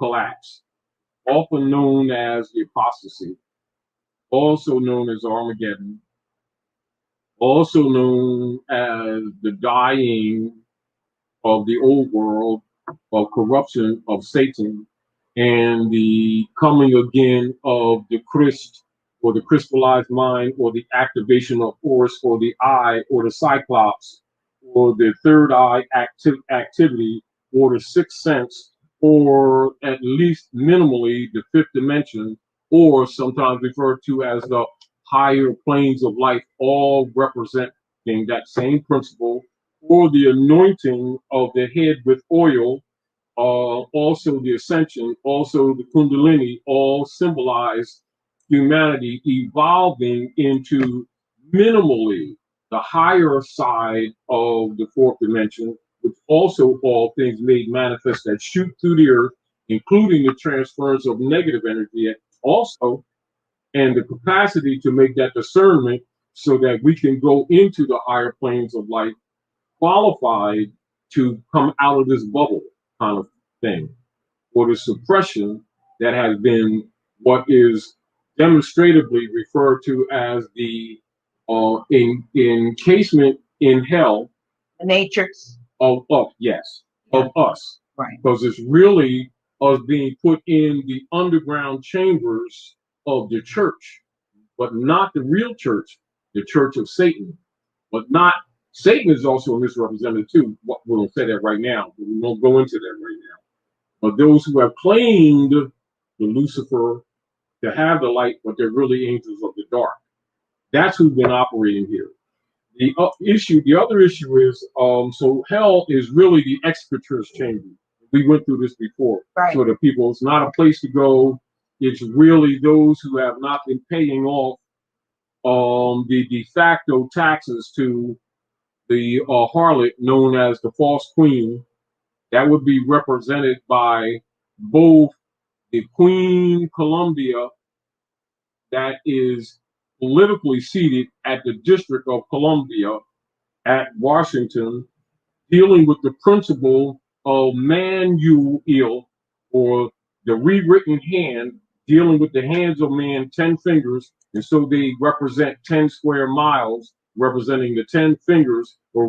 collapse, often known as the apostasy, also known as Armageddon, also known as the dying of the old world, of corruption of Satan, and the coming again of the Christ, or the crystallized mind, or the activation of Horus, or the eye, or the Cyclops, or the third eye activity, or the sixth sense, or at least minimally the fifth dimension, or sometimes referred to as the higher planes of life, all representing that same principle, or the anointing of the head with oil, also the ascension, also the kundalini, all symbolize humanity evolving into minimally the higher side of the fourth dimension, which also all things made manifest that shoot through the earth, including the transference of negative energy also, and the capacity to make that discernment so that we can go into the higher planes of life qualified to come out of this bubble kind of thing, or the suppression that has been what is demonstratively referred to as the encasement in hell, the matrix of yes, yeah. of us, right? Because it's really us being put in the underground chambers of the church, but not the real church, the church of Satan, but not Satan is also misrepresented too. We don't say that right now, but we won't go into that right now. But those who have claimed the Lucifer to have the light, but they're really angels of the dark. That's who's been operating here. The other issue is, so hell is really the executor's chamber. We went through this before. Right. So the people, it's not a place to go. It's really those who have not been paying off the de facto taxes to the harlot known as the false queen. That would be represented by both the Queen Columbia, that is politically seated at the District of Columbia at Washington, dealing with the principle of Manuel, or the rewritten hand, dealing with the hands of man, 10 fingers, and so they represent 10 square miles, representing the 10 fingers, or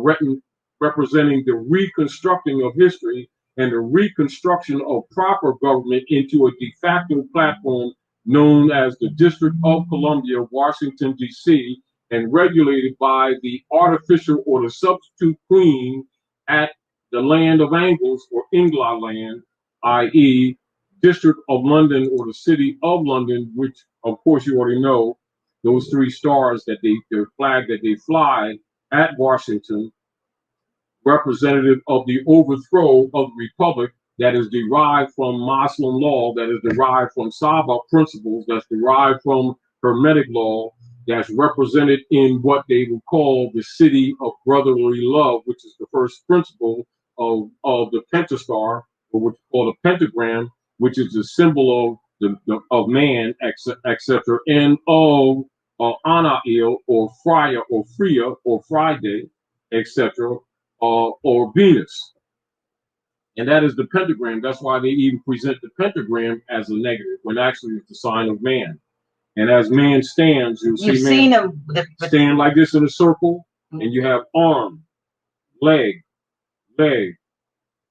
representing the reconstructing of history and the reconstruction of proper government into a de facto platform known as the District of Columbia, Washington, D.C., and regulated by the artificial or the substitute queen at the land of Angles, or Ingla land, i.e., District of London, or the City of London, which of course you already know, those three stars that the flag that they fly at Washington, representative of the overthrow of the republic that is derived from Muslim law, that is derived from Saba principles, that's derived from Hermetic law, that's represented in what they would call the city of brotherly love, which is the first principle of the pentastar, or what's called a pentagram, which is the symbol of man, etc., and of Anael, or Freya, or Freya, or Friday, etc., or Venus. And that is the pentagram. That's why they even present the pentagram as a negative, when actually it's the sign of man. And as man stands, you'll see man stand like this in a circle, and you have arm, leg,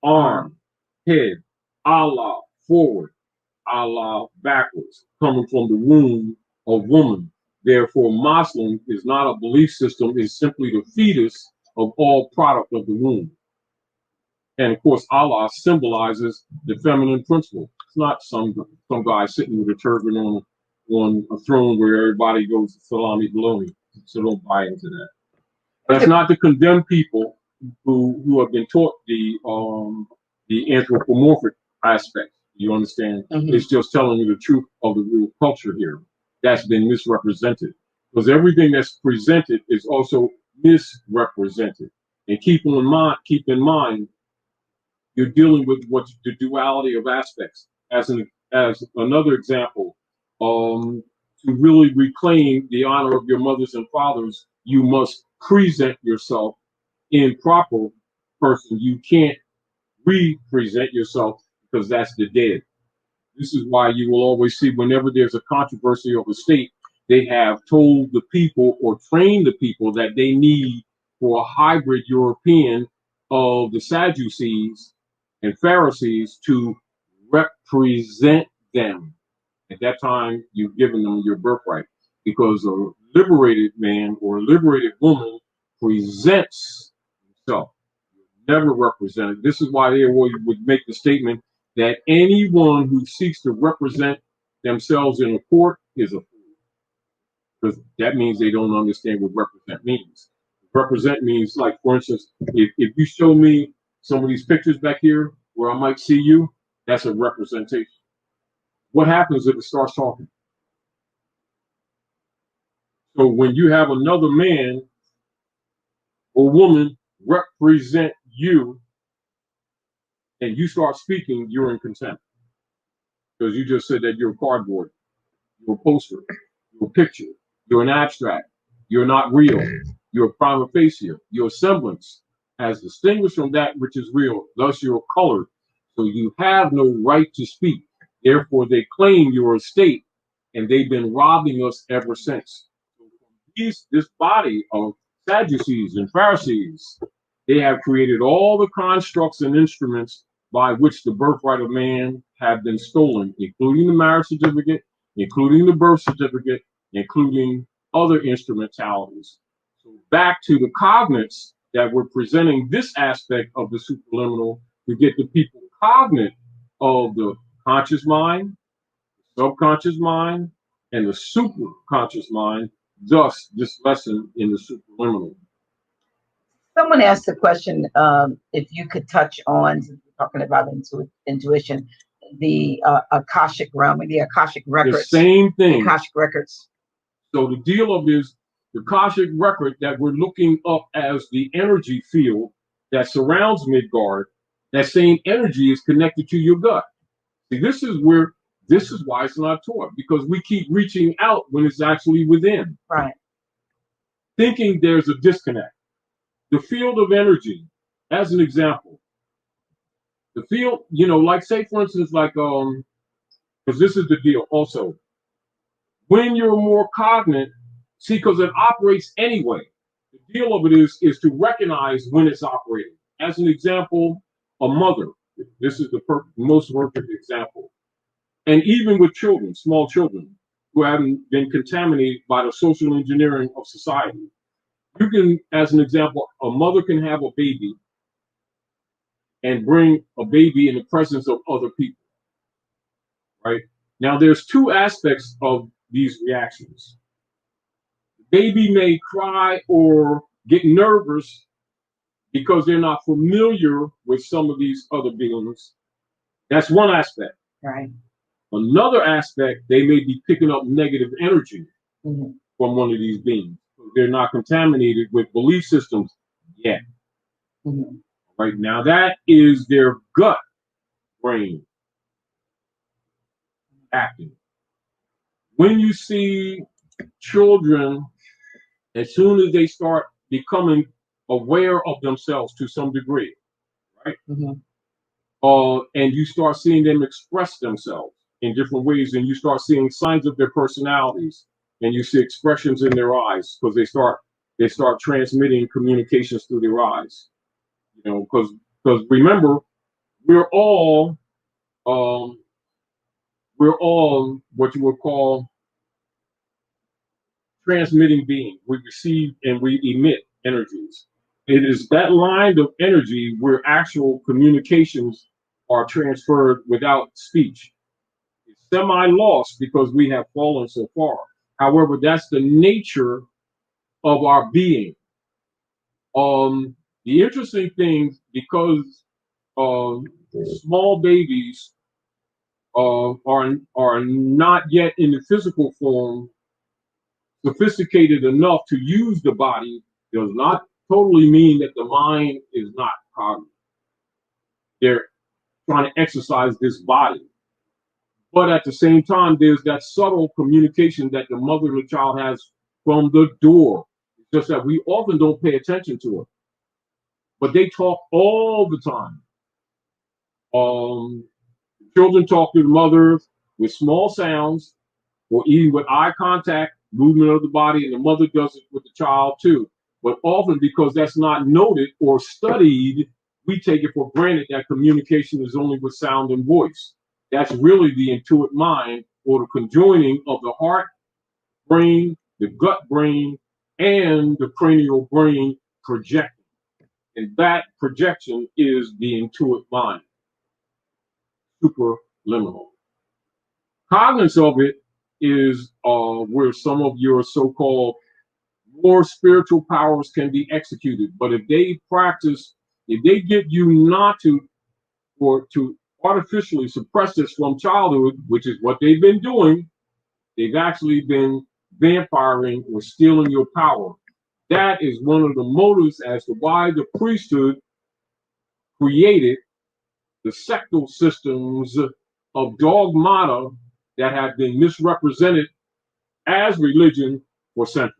arm, head, Allah forward, Allah backwards, coming from the womb of woman. Therefore, Muslim is not a belief system, it's simply the fetus of all product of the womb. And of course, Allah symbolizes the feminine principle. It's not some guy sitting with a turban on a throne where everybody goes to salami bologna. So don't buy into that. That's not to condemn people who have been taught the anthropomorphic aspect. You understand? Mm-hmm. It's just telling you the truth of the real culture here that's been misrepresented. Because everything that's presented is also misrepresented. And keep in mind, you're dealing with what's the duality of aspects. As another example, to really reclaim the honor of your mothers and fathers, you must present yourself in proper person. You can't represent yourself, because that's the dead. This is why you will always see whenever there's a controversy of a state, they have told the people or trained the people that they need for a hybrid European of the Sadducees and Pharisees to represent them. At that time, you've given them your birthright because a liberated man or a liberated woman presents himself, never represented. This is why they would make the statement that anyone who seeks to represent themselves in a court is a fool, because that means they don't understand what represent means. Represent means, like, for instance, if you show me some of these pictures back here where I might see you, that's a representation. What happens if it starts talking? So when you have another man or woman represent you and you start speaking, you're in contempt. Because you just said that you're cardboard, you're a poster, you're a picture, you're an abstract, you're not real, you're a prima facie, you're a semblance, as distinguished from that which is real, thus you're colored. So you have no right to speak. Therefore, they claim your estate, and they've been robbing us ever since. This body of Sadducees and Pharisees, they have created all the constructs and instruments by which the birthright of man have been stolen, including the marriage certificate, including the birth certificate, including other instrumentalities. So back to the cognates that we're presenting this aspect of the superliminal to get the people cognate of the conscious mind, subconscious mind, and the superconscious mind. Thus, this lesson in the superliminal. Someone asked the question, if you could touch on, since we're talking about intuition, the Akashic realm, the Akashic records. The same thing. Akashic records. So the deal of this, the Akashic record that we're looking up as the energy field that surrounds Midgard, that same energy is connected to your gut. See, this is why it's not taught, because we keep reaching out when it's actually within. Right. Thinking there's a disconnect. The field of energy, as an example, the field, like, say, for instance, like, because this is the deal also. When you're more cognate, see, because it operates anyway. The deal of it is to recognize when it's operating. As an example, a mother. This is the most perfect example. And even with children, small children, who haven't been contaminated by the social engineering of society. You can, as an example, a mother can have a baby and bring a baby in the presence of other people, right? Now, there's two aspects of these reactions. The baby may cry or get nervous because they're not familiar with some of these other beings. That's one aspect. Right. Another aspect, they may be picking up negative energy from one of these beings. They're not contaminated with belief systems yet. Right now, that is their gut brain acting. When you see children, as soon as they start becoming aware of themselves to some degree, right? And you start seeing them express themselves in different ways, and you start seeing signs of their personalities, and you see expressions in their eyes, because they start transmitting communications through their eyes. Because remember, we're all what you would call transmitting beings. We receive and we emit energies. It is that line of energy where actual communications are transferred without speech. It's semi-lost because we have fallen so far. However, that's the nature of our being. The interesting thing, because small babies are not yet in the physical form sophisticated enough to use the body, does not totally mean that the mind is not cognitive. They're trying to exercise this body. But at the same time, there's that subtle communication that the mother and the child has from the door. It's just that we often don't pay attention to it. But they talk all the time. Children talk to the mother with small sounds or even with eye contact, movement of the body, and the mother does it with the child too. But often, because that's not noted or studied, we take it for granted that communication is only with sound and voice. That's really the intuitive mind, or the conjoining of the heart, brain, the gut brain, and the cranial brain projecting. And that projection is the intuitive mind, superliminal. Cognizance of it is where some of your so-called more spiritual powers can be executed. But if they practice, if they get you not to, or to artificially suppress this from childhood, which is what they've been doing, they've actually been vampiring or stealing your power. That is one of the motives as to why the priesthood created the sectal systems of dogmata that have been misrepresented as religion for centuries.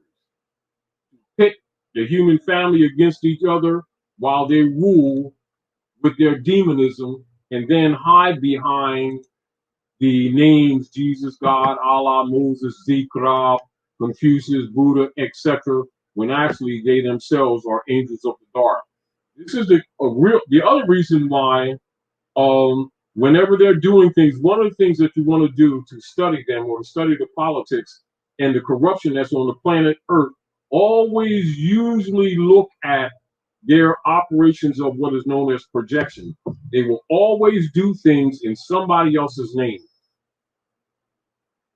Pit the human family against each other while they rule with their demonism and then hide behind the names Jesus, God, Allah, Moses, Zikra, Confucius, Buddha, etc., when actually they themselves are angels of the dark. This is the other reason why whenever they're doing things, one of the things that you want to do to study them or to study the politics and the corruption that's on the planet Earth, always usually look at their operations of what is known as projection. They will always do things in somebody else's name.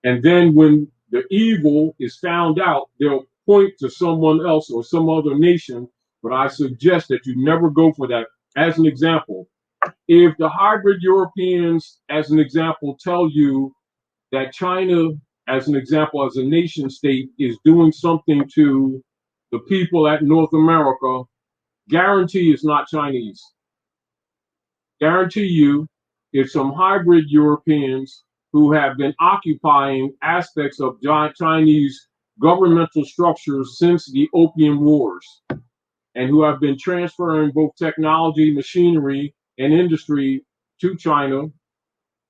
And then when the evil is found out, they'll point to someone else or some other nation. But I suggest that you never go for that. As an example, if the hybrid Europeans, as an example, tell you that China, as an example, as a nation state, is doing something to the people at North America, guarantee it's not Chinese. Guarantee you it's some hybrid Europeans who have been occupying aspects of Chinese governmental structures since the Opium Wars, and who have been transferring both technology, machinery, and industry to China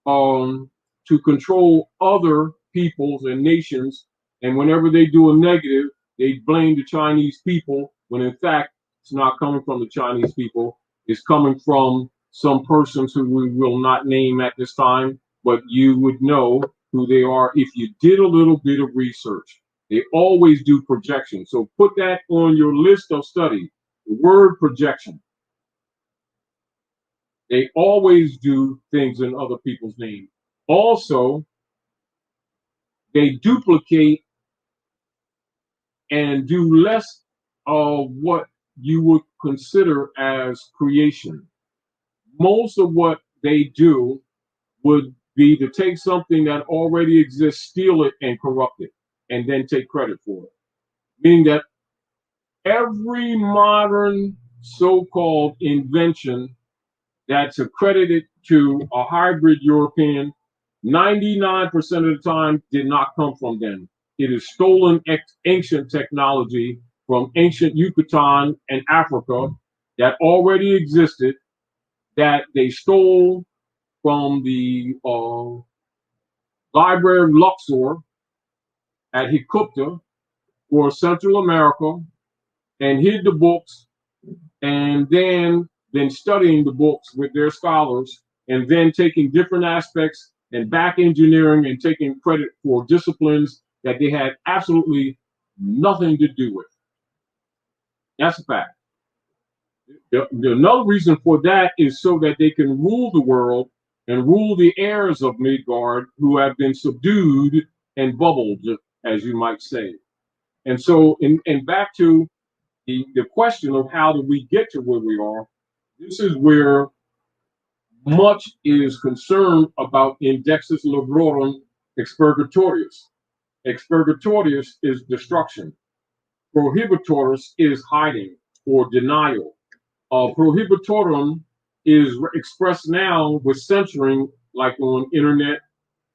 to control other peoples and nations. And whenever they do a negative, they blame the Chinese people, when in fact, it's not coming from the Chinese people. It's coming from some persons who we will not name at this time, but you would know who they are if you did a little bit of research. They always do projection. So put that on your list of study, the word projection. They always do things in other people's names. Also, they duplicate and do less of what you would consider as creation. Most of what they do would be to take something that already exists, steal it, and corrupt it, and then take credit for it. Meaning that every modern so-called invention that's accredited to a hybrid European, 99% of the time did not come from them. It is stolen ancient technology from ancient Yucatan and Africa that already existed, that they stole from the Library of Luxor at Hicupta for Central America, and hid the books, and then studying the books with their scholars, and then taking different aspects and back engineering and taking credit for disciplines that they had absolutely nothing to do with. That's a fact. Another reason for that is so that they can rule the world and rule the heirs of Midgard, who have been subdued and bubbled, as you might say. And so, and back to the question of how do we get to where we are, this is where much is concerned about indexus librorum expurgatorius. Expurgatorius is destruction. Prohibitoris is hiding or denial. Prohibitorum is expressed now with censoring, like on internet,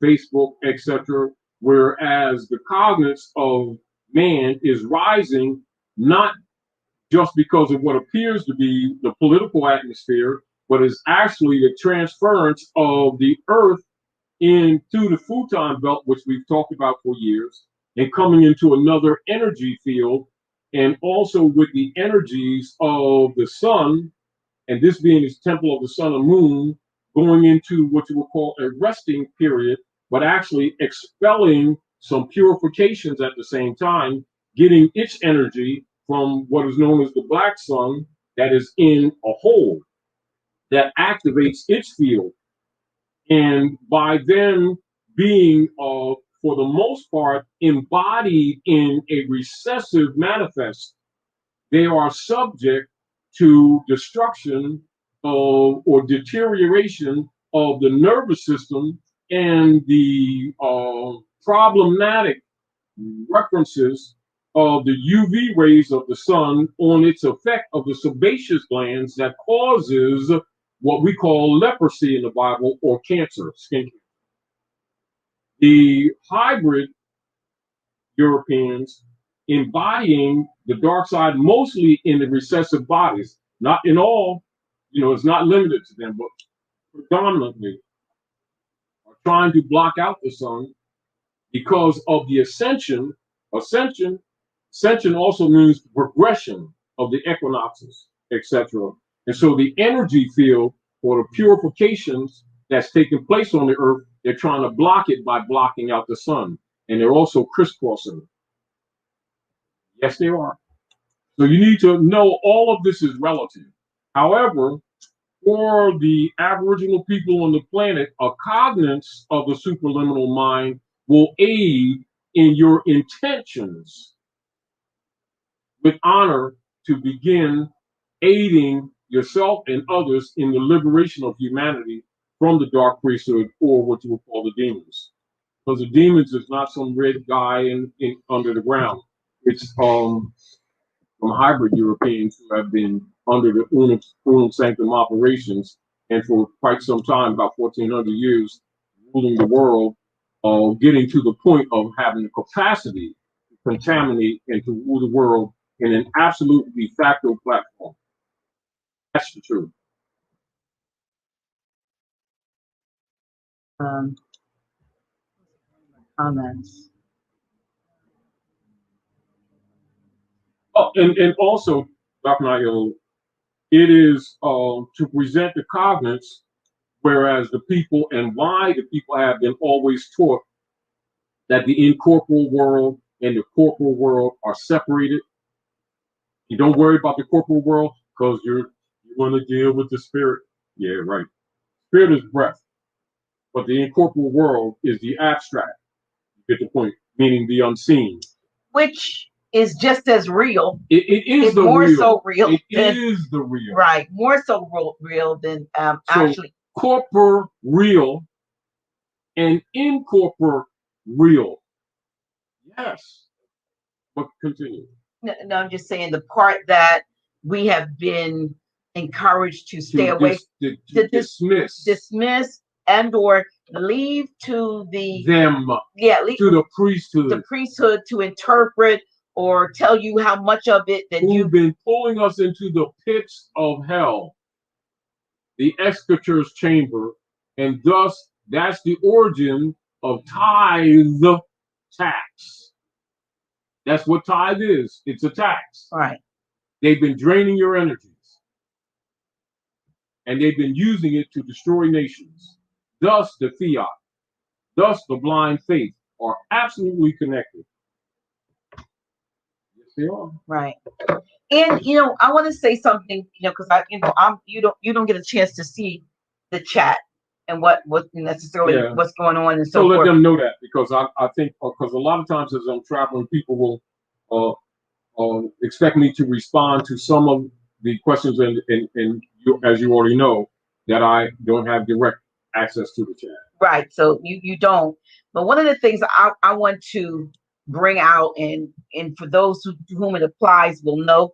Facebook, etc., whereas the cognizance of man is rising, not just because of what appears to be the political atmosphere, but it's actually the transference of the earth into the futon belt, which we've talked about for years, and coming into another energy field, and also with the energies of the sun, and this being his temple of the sun and moon, going into what you would call a resting period, but actually expelling some purifications at the same time, getting its energy from what is known as the black sun that is in a hole that activates its field. And by them being, for the most part, embodied in a recessive manifest, they are subject to destruction of, or deterioration of the nervous system, and the problematic references of the UV rays of the sun on its effect of the sebaceous glands that causes what we call leprosy in the Bible, or cancer, skin cancer. The hybrid Europeans embodying the dark side mostly in the recessive bodies, not in all, it's not limited to them, but predominantly are trying to block out the sun because of the ascension. Ascension also means progression of the equinoxes, etc. And so the energy field, or the purifications that's taking place on the earth, they're trying to block it by blocking out the sun. And they're also crisscrossing. Yes, they are. So you need to know all of this is relative. However, for the Aboriginal people on the planet, a cognizance of the superliminal mind will aid in your intentions with honor to begin aiding yourself and others in the liberation of humanity from the dark priesthood, or what you would call the demons. Because the demons is not some red guy in under the ground. It's from hybrid Europeans who have been under the unum sanctum operations, and for quite some time, about 1,400 years, ruling the world, getting to the point of having the capacity to contaminate and to rule the world in an absolute de facto platform. That's the truth. Comments. Oh, and also, Dr. Nayel, it is to present the cognizance, whereas the people, and why the people have been always taught that the incorporeal world and the corporeal world are separated. You don't worry about the corporeal world because you're going to deal with the spirit. Yeah, right. Spirit is breath, but the incorporeal world is the abstract. You get the point, meaning the unseen, which is just as real. It is it's the more real. So real. It is the real. Right, more so real than so actually. Corporeal and incorporeal. Yes, but continue. No, I'm just saying the part that we have been encouraged to stay away, to dismiss, and or leave to the them, to the priesthood to interpret or tell you how much of it that you've been pulling us into the pits of hell, the executor's chamber, and thus that's the origin of tithe tax. That's what tithe is. It's a tax. Right. They've been draining your energies, and they've been using it to destroy nations. Thus, the fiat, thus the blind faith are absolutely connected. Yes, they are. Right. And I want to say something, because you don't get a chance to see the chat and what necessarily what's going on, and so let them know that, because I think because a lot of times as I'm traveling, people will expect me to respond to some of the questions, and you, as you already know, that I don't have direct access to the chat. Right. So you don't. But one of the things I want to bring out, and for those to whom it applies will know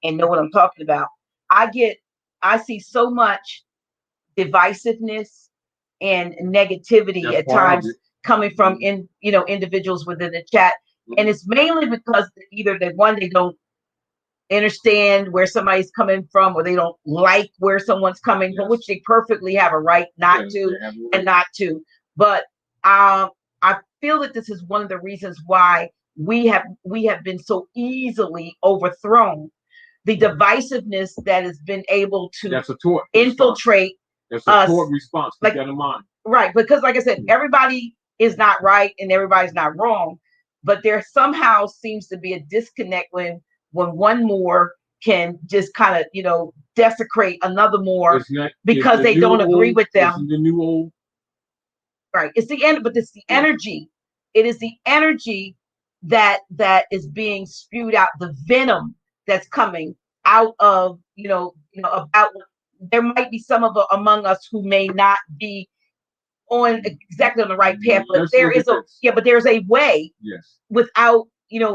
and know what I'm talking about. I see so much divisiveness and negativity at times coming from individuals within the chat, and it's mainly because either they don't understand where somebody's coming from, or they don't like where someone's coming from, which they perfectly have a right not to and not to. But I feel that this is one of the reasons why we have been so easily overthrown. The divisiveness that has been able to infiltrate us. That's a tort response. Keep that in mind. Right, because like I said, everybody is not right and everybody's not wrong, but there somehow seems to be a disconnect when one more can just kind of desecrate another more because they don't agree with them. The new old. Right, it's the end, but it's the energy. It is the energy that is being spewed out, the venom that's coming out of about. There might be some of among us who may not be on exactly on the right path, but there is but there's a way without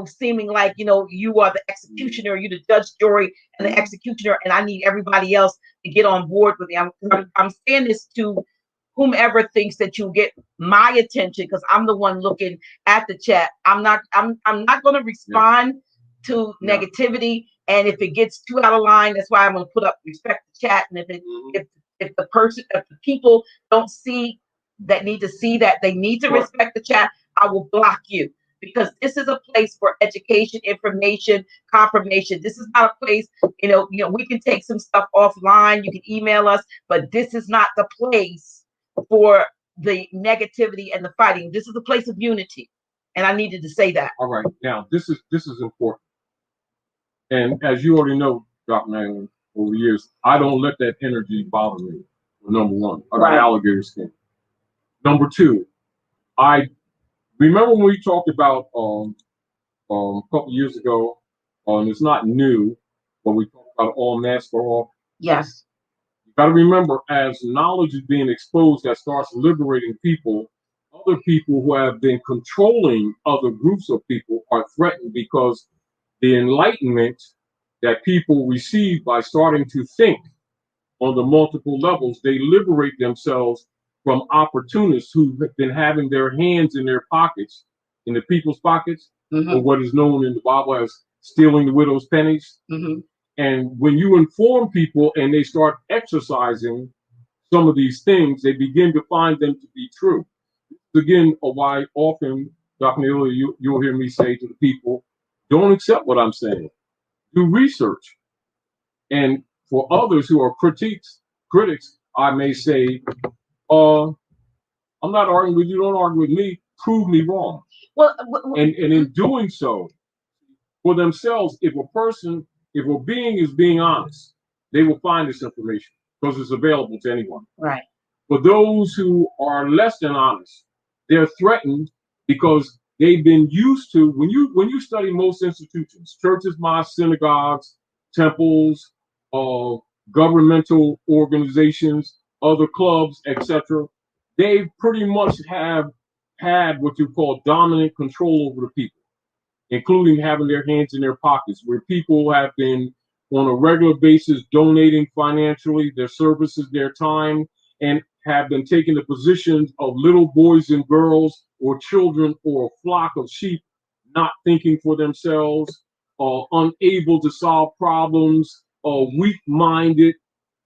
seeming like you are the executioner, you the judge, jury, and the executioner, and I need everybody else to get on board with me. I'm saying this to whomever thinks that you get my attention, because I'm the one looking at the chat. I'm not going to respond to negativity, and if it gets too out of line, that's why I'm going to put up respect the chat. And if the people don't see that need to see that they need to respect the chat, I will block you, because this is a place for education, information, confirmation. This is not a place, we can take some stuff offline. You can email us, but this is not the place for the negativity and the fighting. This is a place of unity, and I needed to say that. All right, now this is important, and as you already know, Dr. Madeline, over the years, I don't let that energy bother me. Number one, I got alligator skin. Number two, I remember when we talked about a couple of years ago, and it's not new, but we talked about all masks are off. Yes. You got to remember, as knowledge is being exposed that starts liberating people, other people who have been controlling other groups of people are threatened, because the enlightenment that people receive by starting to think on the multiple levels, they liberate themselves from opportunists who've been having their hands in their pockets, in the people's pockets, or what is known in the Bible as stealing the widow's pennies. And when you inform people and they start exercising some of these things, they begin to find them to be true. Again, why often, Dr. Neal, you'll hear me say to the people, don't accept what I'm saying. Do research. And for others who are critics, I may say, I'm not arguing with you, don't argue with me, prove me wrong. Well, and in doing so, for themselves, if a being is being honest, they will find this information because it's available to anyone. Right. For those who are less than honest, they're threatened because they've been used to, when you study most institutions, churches, mosques, synagogues, temples, governmental organizations, other clubs, etc., they pretty much have had what you call dominant control over the people, including having their hands in their pockets, where people have been on a regular basis donating financially their services, their time, and have been taking the positions of little boys and girls or children or a flock of sheep, not thinking for themselves, unable to solve problems, weak-minded,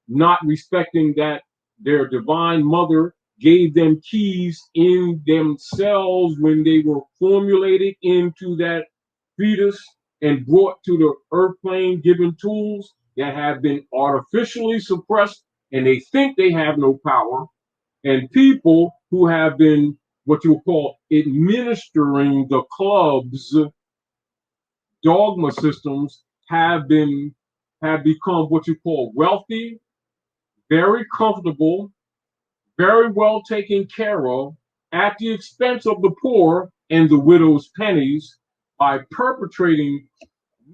not respecting that their divine mother gave them keys in themselves when they were formulated into that fetus and brought to the earth plane, given tools that have been artificially suppressed, and they think they have no power. And people who have been what you call administering the club's dogma systems have become what you call wealthy, very comfortable, very well taken care of at the expense of the poor and the widow's pennies, by perpetrating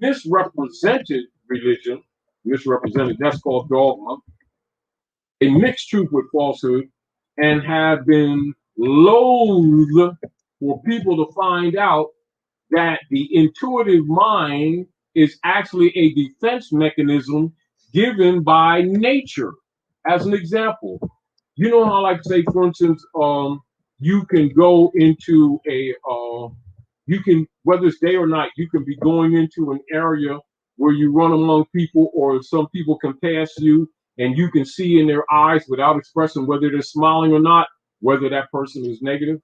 misrepresented religion, that's called dogma, a mixed truth with falsehood, and have been loath for people to find out that the intuitive mind is actually a defense mechanism given by nature. As an example, you know how, like, say, for instance, you can go into whether it's day or night, you can be going into an area where you run among people, or some people can pass you and you can see in their eyes without expressing whether they're smiling or not, whether that person is negative?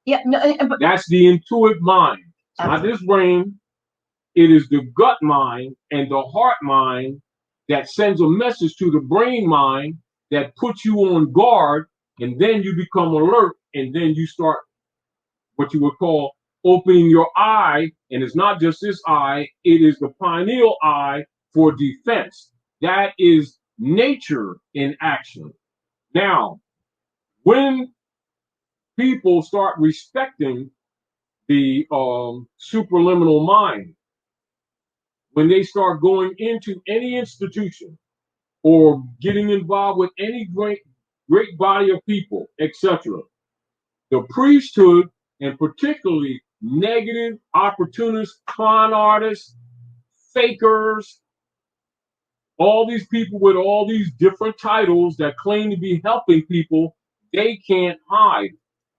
Yeah, no, but that's the intuitive mind. It's not this brain. It is the gut mind and the heart mind that sends a message to the brain mind that puts you on guard, and then you become alert, and then you start what you would call opening your eye. And it's not just this eye, it is the pineal eye for defense. That is nature in action. Now, when people start respecting the superliminal mind, when they start going into any institution or getting involved with any great body of people, etc., the priesthood, and particularly negative, opportunists, con artists, fakers, all these people with all these different titles that claim to be helping people, they can't hide.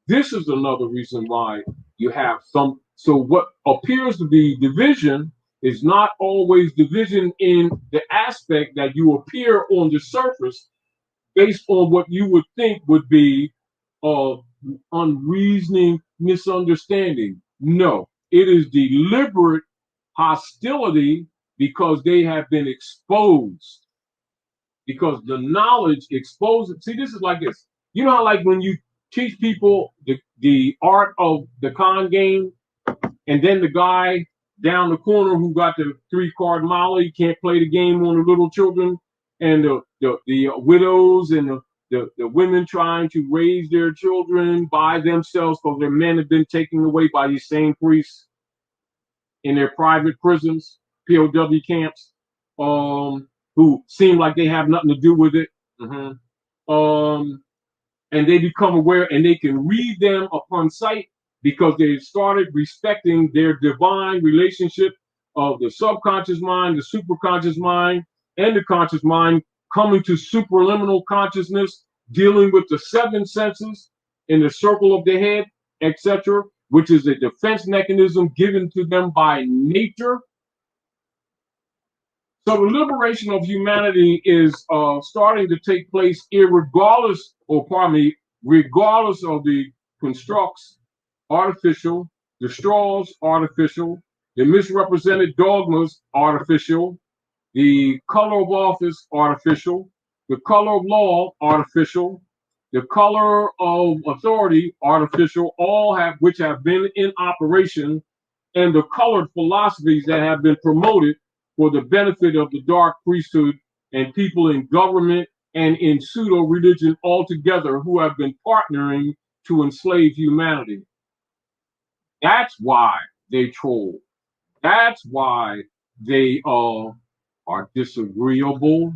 This is another reason why you have some. So what appears to be division is not always division in the aspect that you appear on the surface based on what you would think would be unreasoning misunderstanding. No, it is deliberate hostility because they have been exposed. Because the knowledge exposes. See, this is like this. You know how, like, when you teach people the art of the con game, and then the guy down the corner who got the 3-card molly can't play the game on the little children, and the widows and the women trying to raise their children by themselves because their men have been taken away by these same priests in their private prisons, POW camps, who seem like they have nothing to do with it. And they become aware, and they can read them upon sight because they started respecting their divine relationship of the subconscious mind, the superconscious mind, and the conscious mind coming to superliminal consciousness, dealing with the 7 senses in the circle of the head, etc., which is a defense mechanism given to them by nature. So the liberation of humanity is starting to take place regardless of the constructs, artificial, the straws, artificial, the misrepresented dogmas, artificial, the color of office, artificial, the color of law, artificial, the color of authority, artificial, which have been in operation, and the colored philosophies that have been promoted for the benefit of the dark priesthood and people in government and in pseudo-religion altogether who have been partnering to enslave humanity. That's why they troll. That's why they are disagreeable.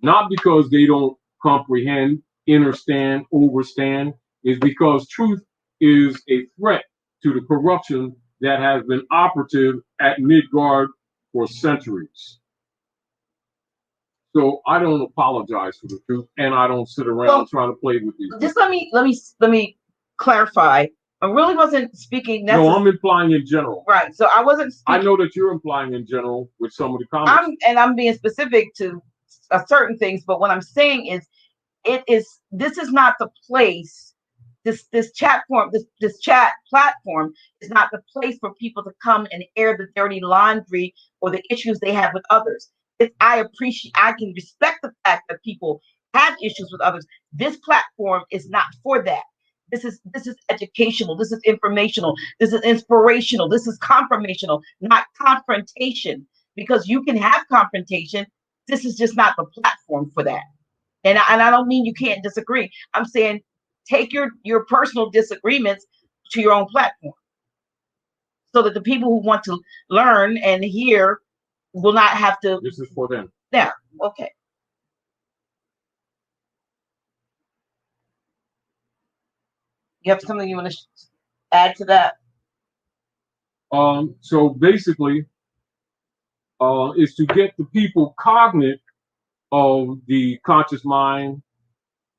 Not because they don't comprehend, understand, overstand. It's because truth is a threat to the corruption that has been operative at Midgard for centuries. So I don't apologize for the truth, and I don't sit around trying to play with these. Just let me clarify. I really wasn't speaking. No, I'm implying in general. Right. So I wasn't. I know that you're implying in general with some of the comments. I'm being specific to certain things, but what I'm saying is, this is not the place. This chat platform is not the place for people to come and air the dirty laundry or the issues they have with others. I can respect the fact that people have issues with others. This platform is not for that. This is educational. This is informational. This is inspirational. This is confirmational, not confrontation. Because you can have confrontation. This is just not the platform for that. And I don't mean you can't disagree. I'm saying take your personal disagreements to your own platform, so that the people who want to learn and hear will not have to. This is for them. Yeah. Okay. You have something you want to add to that? So basically, is to get the people cognate of the conscious mind,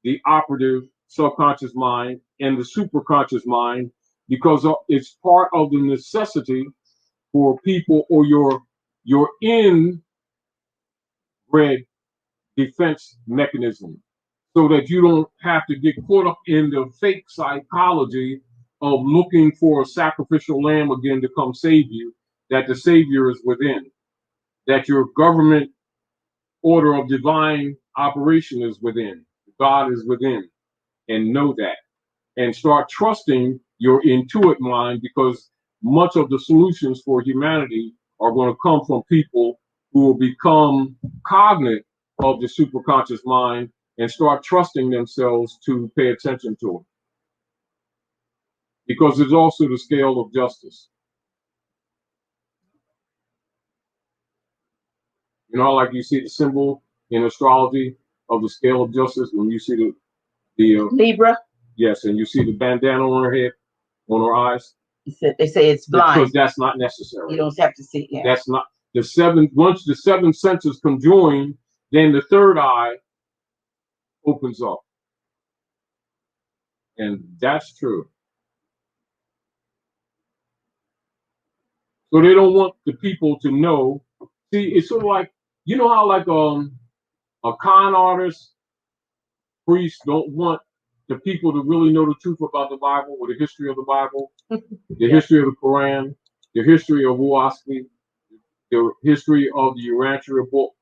the operative subconscious mind, and the superconscious mind, because it's part of the necessity for people or your inbred defense mechanism, so that you don't have to get caught up in the fake psychology of looking for a sacrificial lamb again to come save you, that the Savior is within, that your government order of divine operation is within, God is within, and know that. And start trusting your intuitive mind, because much of the solutions for humanity are going to come from people who will become cognate of the superconscious mind and start trusting themselves to pay attention to it. Because there's also the scale of justice. You know, like you see the symbol in astrology of the scale of justice, when you see the Libra. Yes, and you see the bandana on her head, on her eyes. They say it's blind. Because that's not necessary. You don't have to see. Yeah. That's not the seven. Once the seven senses conjoin, then the third eye opens up, and that's true. So they don't want the people to know. See, it's sort of like, you know how like a con artist, priests don't want the people to really know the truth about the Bible, or the history of the Bible, the history of the Quran, the history of Wuaski, the history of the Urantia book,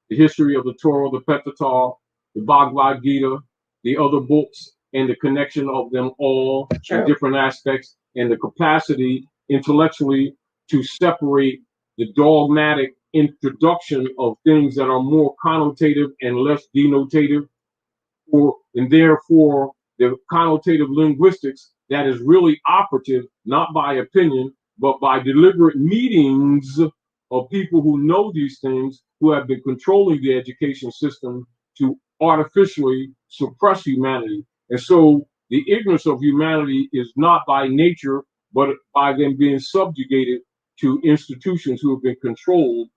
the history of the Torah, the Pentateuch, the Bhagavad Gita, the other books, and the connection of them all in different aspects, and the capacity intellectually to separate the dogmatic introduction of things that are more connotative and less denotative, and therefore the connotative linguistics that is really operative, not by opinion, but by deliberate meetings of people who know these things, who have been controlling the education system to artificially suppress humanity. And so the ignorance of humanity is not by nature, but by them being subjugated to institutions who have been controlled,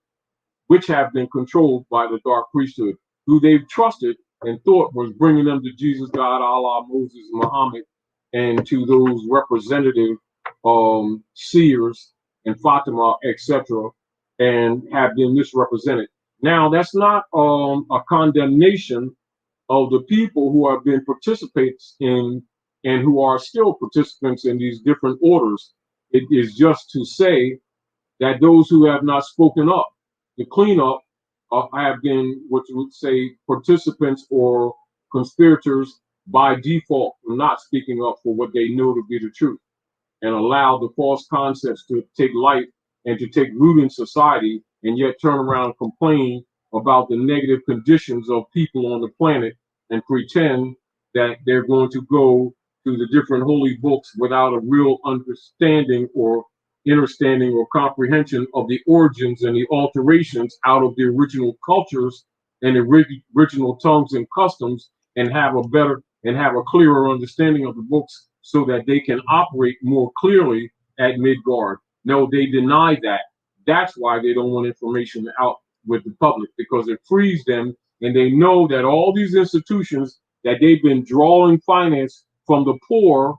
which have been controlled by the dark priesthood, who they've trusted and thought was bringing them to Jesus, God, Allah, Moses, Muhammad, and to those representative seers and Fatima, etc., and have been misrepresented. Now, that's not a condemnation of the people who have been participants in and who are still participants in these different orders. It is just to say that those who have not spoken up to clean up have been what you would say participants or conspirators by default, for not speaking up for what they know to be the truth, and allow the false concepts to take life and to take root in society, and yet turn around and complain about the negative conditions of people on the planet and pretend that they're going to go to the different holy books without a real understanding or understanding or comprehension of the origins and the alterations out of the original cultures and the original tongues and customs, and have a better and have a clearer understanding of the books, so that they can operate more clearly at Midgard. No, they deny that. That's why they don't want information out with the public, because it frees them, and they know that all these institutions that they've been drawing finance from the poor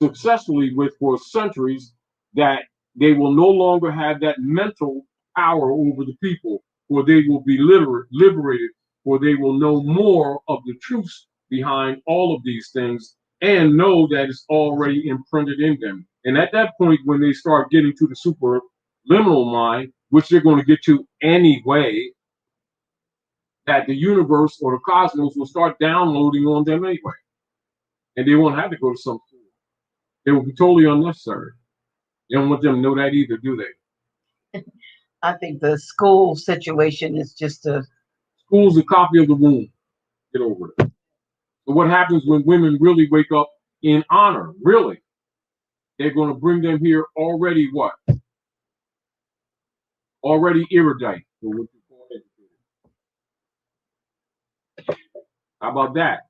successfully with for centuries, that they will no longer have that mental power over the people, for they will be liberated, for they will know more of the truths behind all of these things, and know that it's already imprinted in them. And at that point, when they start getting to the superliminal mind, which they're going to get to anyway, that the universe or the cosmos will start downloading on them anyway. And they won't have to go to some school. It will be totally unnecessary. They don't want them to know that either, do they? I think the school situation is just a... School's a copy of the womb. Get over it. So what happens when women really wake up in honor? Really? They're going to bring them here already what? Already erudite. How about that?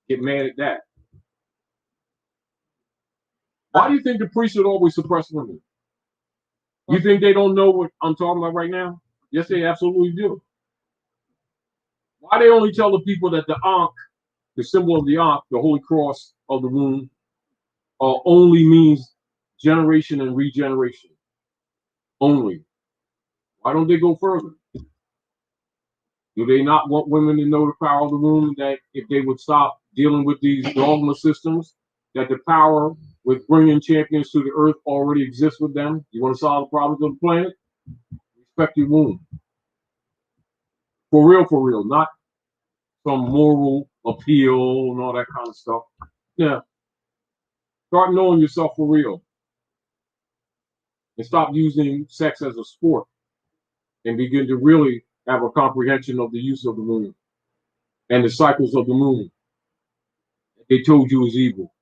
Get mad at that. Why do you think the priesthood always suppress women? You think they don't know what I'm talking about right now? Yes, they absolutely do. Why they only tell the people that the Ankh, the symbol of the Ankh, the holy cross of the womb, only means generation and regeneration? only. Why don't they go further? Do they not want women to know the power of the womb? That if they would stop dealing with these dogma systems, that the power with bringing champions to the earth already exists with them? You want to solve the problems of the planet? Respect your womb. For real, not some moral appeal and all that kind of stuff. Yeah. Start knowing yourself for real. And stop using sex as a sport. And begin to really have a comprehension of the use of the womb and the cycles of the moon. They told you is evil.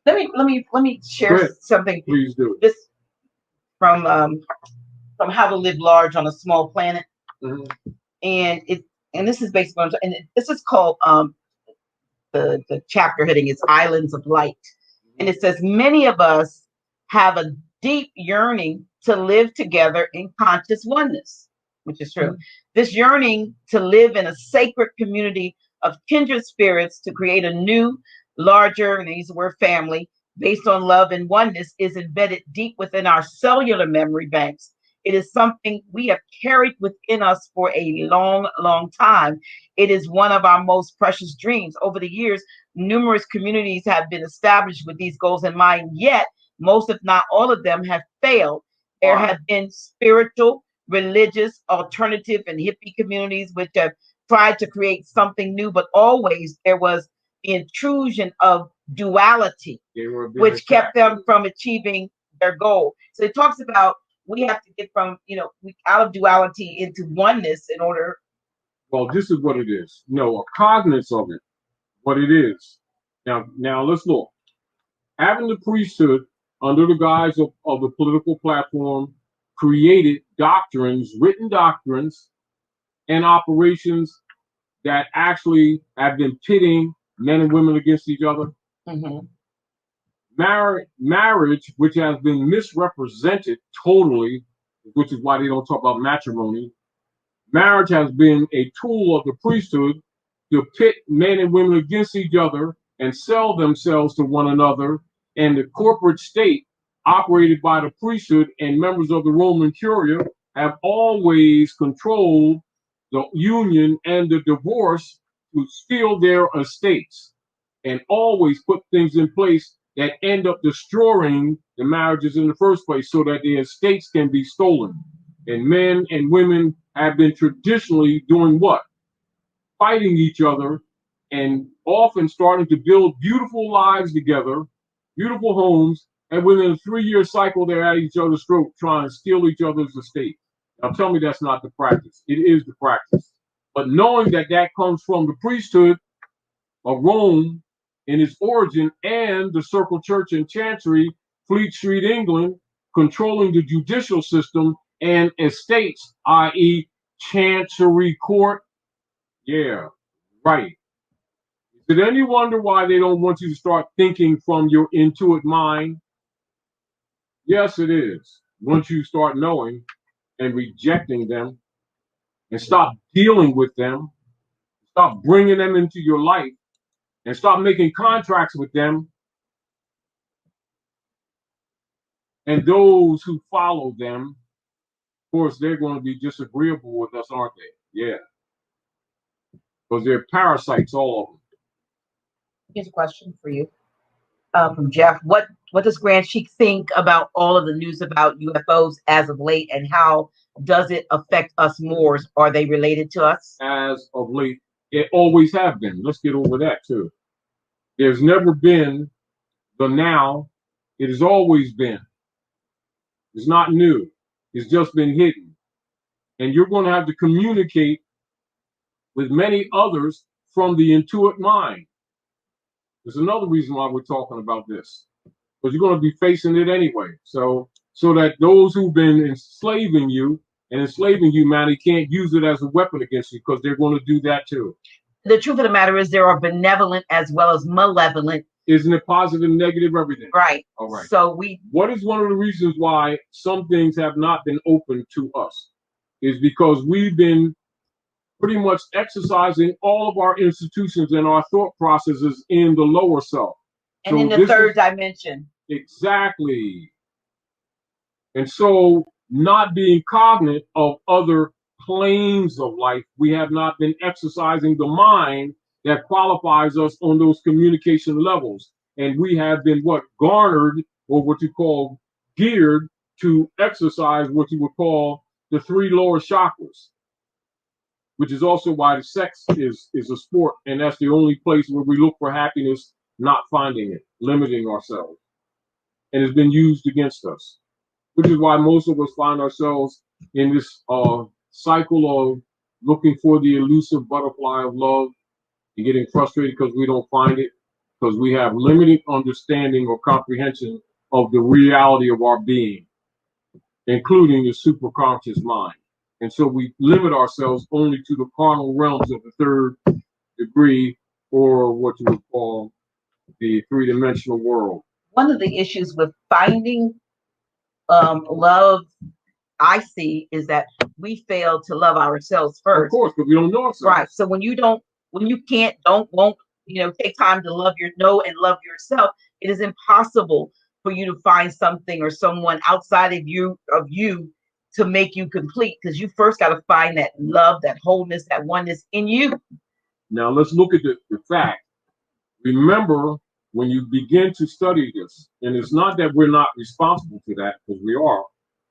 Let me share something. Please do. This from How to Live Large on a Small Planet, and this is based on, and this is called the chapter heading is Islands of Light, and it says many of us have a deep yearning to live together in conscious oneness, which is true. This yearning to live in a sacred community of kindred spirits to create a new, larger, and I use the word family, based on love and oneness is embedded deep within our cellular memory banks. It is something we have carried within us for a long, long time. It is one of our most precious dreams. Over the years, numerous communities have been established with these goals in mind, yet most, if not all of them, have failed. There have been spiritual, religious, alternative, and hippie communities which have tried to create something new, but always there was the intrusion of duality, which kept them from achieving their goal. So it talks about we have to get from, out of duality into oneness in order. Well, this is what it is. A cognizance of it, what it is. Now let's look. Having the priesthood under the guise of the political platform created doctrines, written doctrines, and operations that actually have been pitting men and women against each other. Marriage, which has been misrepresented totally, which is why they don't talk about matrimony. Marriage has been a tool of the priesthood to pit men and women against each other and sell themselves to one another. And the corporate state, operated by the priesthood and members of the Roman Curia, have always controlled the union and the divorce to steal their estates, and always put things in place that end up destroying the marriages in the first place so that the estates can be stolen. And men and women have been traditionally doing what? Fighting each other, and often starting to build beautiful lives together, beautiful homes, and within a 3-year cycle, they're at each other's throat trying to steal each other's estate. Now tell me that's not the practice. It is the practice. But knowing that that comes from the priesthood of Rome in its origin, and the Circle Church and Chancery, Fleet Street, England, controlling the judicial system and estates, i.e. Chancery Court. Yeah, right. Is it any wonder why they don't want you to start thinking from your intuitive mind? Yes, it is. Once you start knowing and rejecting them and stop dealing with them, stop bringing them into your life, and stop making contracts with them, and those who follow them, of course, they're going to be disagreeable with us, aren't they? Yeah. Because they're parasites, all of them. Here's a question for you from Jeff. What does Grand Sheik think about all of the news about UFOs as of late, and how does it affect us Moors? Are they related to us? As of late, it always have been. Let's get over that too. There's never been the now. It has always been. It's not new. It's just been hidden. And you're going to have to communicate with many others from the intuitive mind. There's another reason why we're talking about this, because you're going to be facing it anyway. So that those who've been enslaving you, man, they can't use it as a weapon against you, because they're going to do that too. The truth of the matter is there are benevolent as well as malevolent. Isn't it positive, negative, everything? Right. All right. So what is one of the reasons why some things have not been open to us is because we've been pretty much exercising all of our institutions and our thought processes in the lower self. And so in the third dimension. Exactly. And so, not being cognizant of other planes of life, we have not been exercising the mind that qualifies us on those communication levels. And we have been what? Garnered, or what you call geared to exercise what you would call the three lower chakras, which is also why the sex is a sport. And that's the only place where we look for happiness, not finding it, limiting ourselves. And it's been used against us, which is why most of us find ourselves in this cycle of looking for the elusive butterfly of love and getting frustrated because we don't find it, because we have limited understanding or comprehension of the reality of our being, including the superconscious mind. And so we limit ourselves only to the carnal realms of the third degree, or what you would call the three-dimensional world. One of the issues with finding love, I see, is that we fail to love ourselves first. Of course, but we don't know ourselves. Right. So when you can't, won't, take time to love and love yourself, it is impossible for you to find something or someone outside of you to make you complete, because you first got to find that love, that wholeness, that oneness in you. Now let's look at the fact. Remember, when you begin to study this, and it's not that we're not responsible for that, because we are.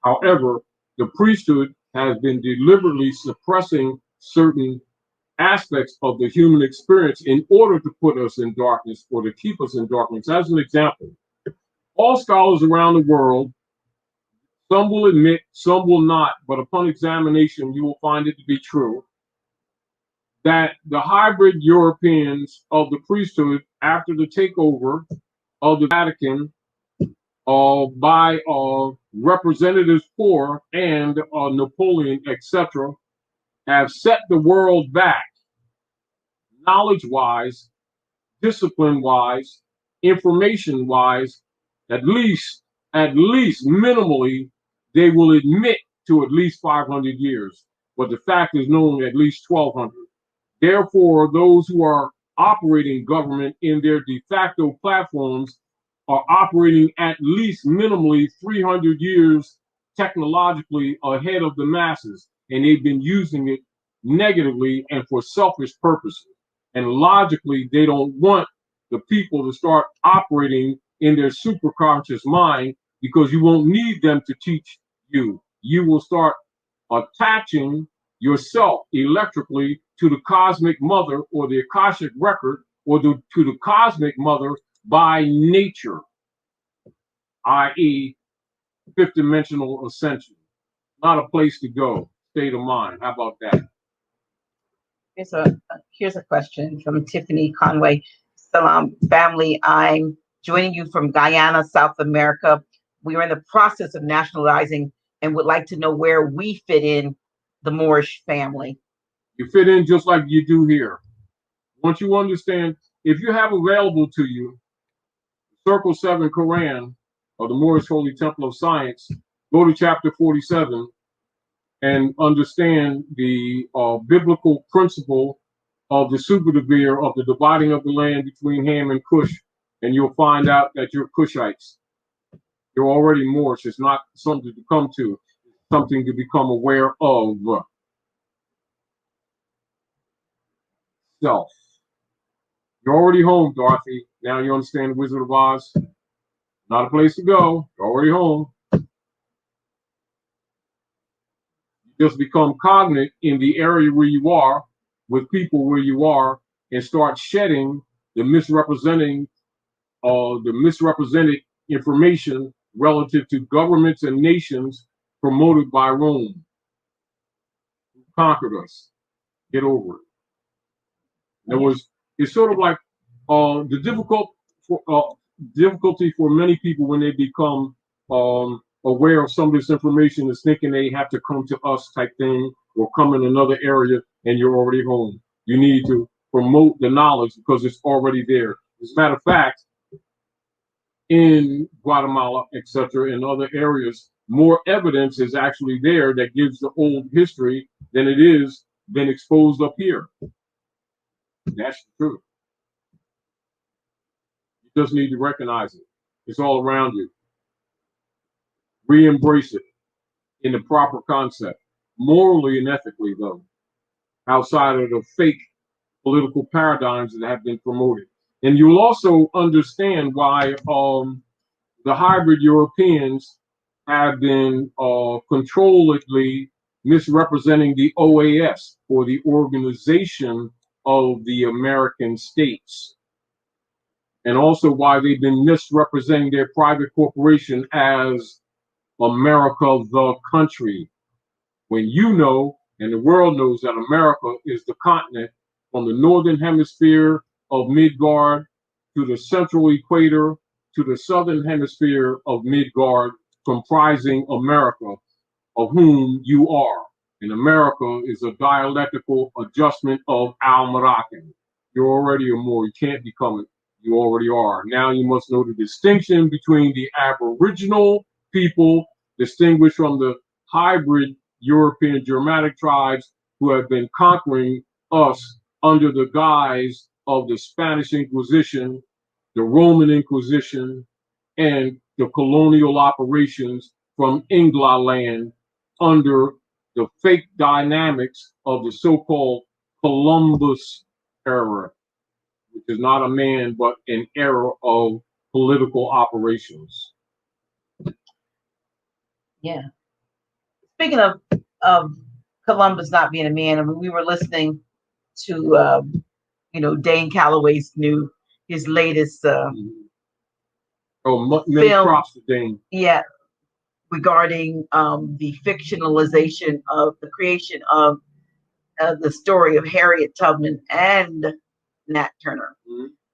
However, the priesthood has been deliberately suppressing certain aspects of the human experience in order to put us in darkness or to keep us in darkness. As an example, all scholars around the world, some will admit, some will not, but upon examination, you will find it to be true, that the hybrid Europeans of the priesthood, after the takeover of the Vatican by representatives for and Napoleon, etc., have set the world back knowledge-wise, discipline-wise, information-wise. At least minimally, they will admit to at least 500 years, but the fact is known at least 1200. Therefore, those who are operating government in their de facto platforms are operating at least minimally 300 years technologically ahead of the masses, and they've been using it negatively and for selfish purposes. And logically, they don't want the people to start operating in their superconscious mind, because you won't need them to teach you. You will start attaching yourself electrically to the cosmic mother or the Akashic record, or to the cosmic mother by nature, i.e., fifth dimensional ascension. Not a place to go, state of mind. How about that? Here's a question from Tiffany Conway. Salam family, I'm joining you from Guyana, South America. We are in the process of nationalizing and would like to know where we fit in the Moorish family. You fit in just like you do here. Once you understand, if you have available to you Circle 7 Quran of the Moorish Holy Temple of Science, go to chapter 47 and understand the biblical principle of the Superdevere of the dividing of the land between Ham and Cush, and you'll find out that you're Cushites. You're already Moorish. It's not something to come to, it's something to become aware of. Self. You're already home, Dorothy. Now you understand the Wizard of Oz. Not a place to go. You're already home. You just become cognate in the area where you are, with people where you are, and start shedding the misrepresented information relative to governments and nations promoted by Rome, who conquered us. Get over it. It's sort of like the difficulty for many people when they become aware of some of this information is thinking they have to come to us type thing, or come in another area, and you're already home. You need to promote the knowledge because it's already there. As a matter of fact, in Guatemala, etc., in other areas, more evidence is actually there that gives the old history than it is been exposed up here. That's the truth. You just need to recognize it. It's all around you. Re-embrace it in the proper concept, morally and ethically, though, outside of the fake political paradigms that have been promoted. And you'll also understand why the hybrid Europeans have been controlledly misrepresenting the OAS, or the Organization of the American States, and also why they've been misrepresenting their private corporation as America the country, when you know and the world knows that America is the continent from the northern hemisphere of Midgard to the central equator to the southern hemisphere of Midgard, comprising America, of whom you are. And America is a dialectical adjustment of Al-Moroccan. You're already a Moor. You can't become it. You already are. Now you must know the distinction between the Aboriginal people, distinguished from the hybrid European Germanic tribes who have been conquering us under the guise of the Spanish Inquisition, the Roman Inquisition, and the colonial operations from England under the fake dynamics of the so-called Columbus era, which is not a man, but an era of political operations. Yeah. Speaking of Columbus not being a man, I mean, we were listening to Dane Calloway's his latest Many props to Dane. Yeah, regarding the fictionalization of the creation of the story of Harriet Tubman and Nat Turner,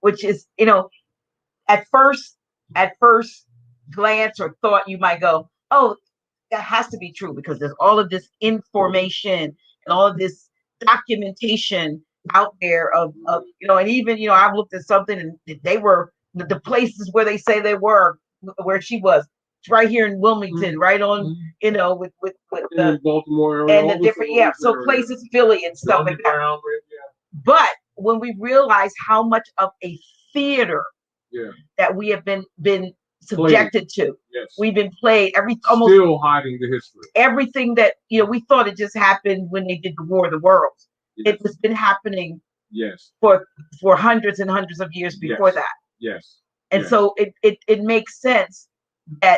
which is, at first glance or thought, you might go, oh, that has to be true, because there's all of this information and all of this documentation out there of and even, I've looked at something and they were the places where they say they were, where she was. It's right here in Wilmington, right on, with the Baltimore and the different, so places, Philly and stuff like that. But when we realize how much of a theater that we have been subjected to, we've been played almost still hiding the history. Everything that we thought it just happened when they did the War of the Worlds. It has been happening for hundreds and hundreds of years before that. Yes. And so it makes sense that